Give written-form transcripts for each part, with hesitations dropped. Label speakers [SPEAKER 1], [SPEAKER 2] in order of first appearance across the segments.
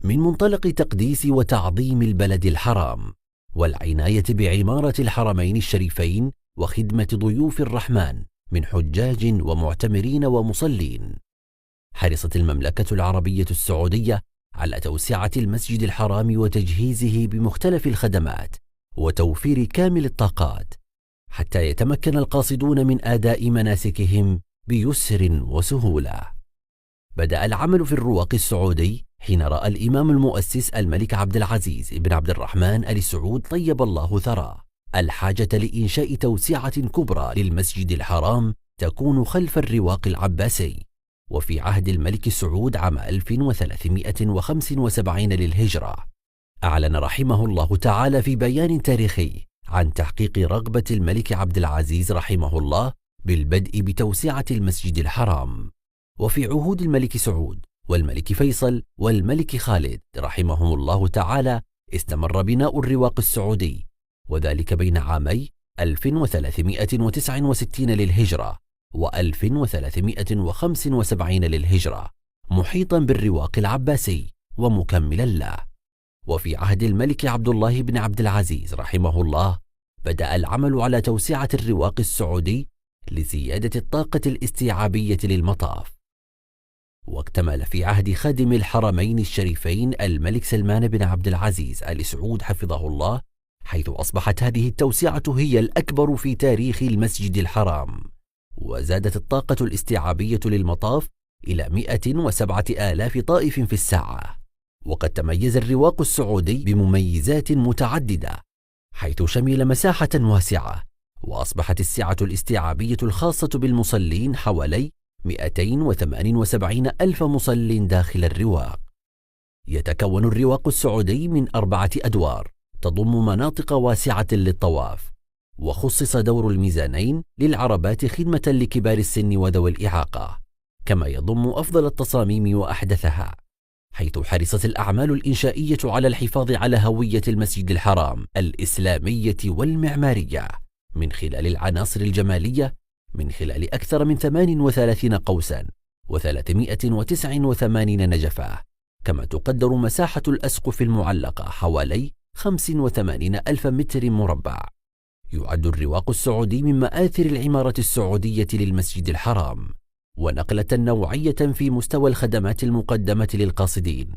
[SPEAKER 1] من منطلق تقديس وتعظيم البلد الحرام والعناية بعمارة الحرمين الشريفين وخدمة ضيوف الرحمن من حجاج ومعتمرين ومصلين. حرصت المملكة العربية السعودية على توسعة المسجد الحرام وتجهيزه بمختلف الخدمات وتوفير كامل الطاقات حتى يتمكن القاصدون من أداء مناسكهم بيسر وسهولة. بدأ العمل في الرواق السعودي حين رأى الإمام المؤسس الملك عبد العزيز بن عبد الرحمن آل سعود طيب الله ثراه الحاجة لإنشاء توسعة كبرى للمسجد الحرام تكون خلف الرواق العباسي. وفي عهد الملك سعود عام 1375 للهجرة أعلن رحمه الله تعالى في بيان تاريخي عن تحقيق رغبة الملك عبد العزيز رحمه الله بالبدء بتوسعة المسجد الحرام. وفي عهود الملك سعود والملك فيصل والملك خالد رحمهم الله تعالى استمر بناء الرواق السعودي، وذلك بين عامي 1369 للهجرة و1375 للهجرة، محيطا بالرواق العباسي ومكملا له. وفي عهد الملك عبد الله بن عبد العزيز رحمه الله بدأ العمل على توسعة الرواق السعودي لزيادة الطاقة الاستيعابية للمطاف. واكتمل في عهد خادم الحرمين الشريفين الملك سلمان بن عبد العزيز آل سعود حفظه الله، حيث أصبحت هذه التوسعة هي الأكبر في تاريخ المسجد الحرام، وزادت الطاقة الاستيعابية للمطاف إلى 107,000 طائف في الساعة. وقد تميز الرواق السعودي بمميزات متعددة، حيث شمل مساحة واسعة، وأصبحت السعة الاستيعابية الخاصة بالمصلين حوالي 278,000 مصل داخل الرواق. يتكون الرواق السعودي من 4 أدوار تضم مناطق واسعة للطواف، وخصص دور الميزانين للعربات خدمة لكبار السن وذوي الإعاقة، كما يضم أفضل التصاميم وأحدثها، حيث حرصت الأعمال الإنشائية على الحفاظ على هوية المسجد الحرام الإسلامية والمعمارية من خلال العناصر الجمالية، من خلال أكثر من 38 قوسا و389 نجفة. كما تقدر مساحة الأسقف المعلقة حوالي 85,000 متر مربع. يعد الرواق السعودي من مآثر العمارة السعودية للمسجد الحرام، ونقلة نوعية في مستوى الخدمات المقدمة للقاصدين.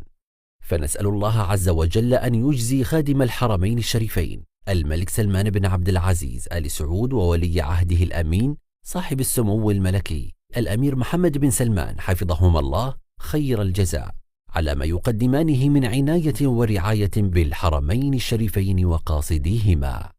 [SPEAKER 1] فنسأل الله عز وجل أن يجزي خادم الحرمين الشريفين الملك سلمان بن عبد العزيز آل سعود وولي عهده الأمين صاحب السمو الملكي الأمير محمد بن سلمان حفظهما الله خير الجزاء على ما يقدمانه من عناية ورعاية بالحرمين الشريفين وقاصديهما.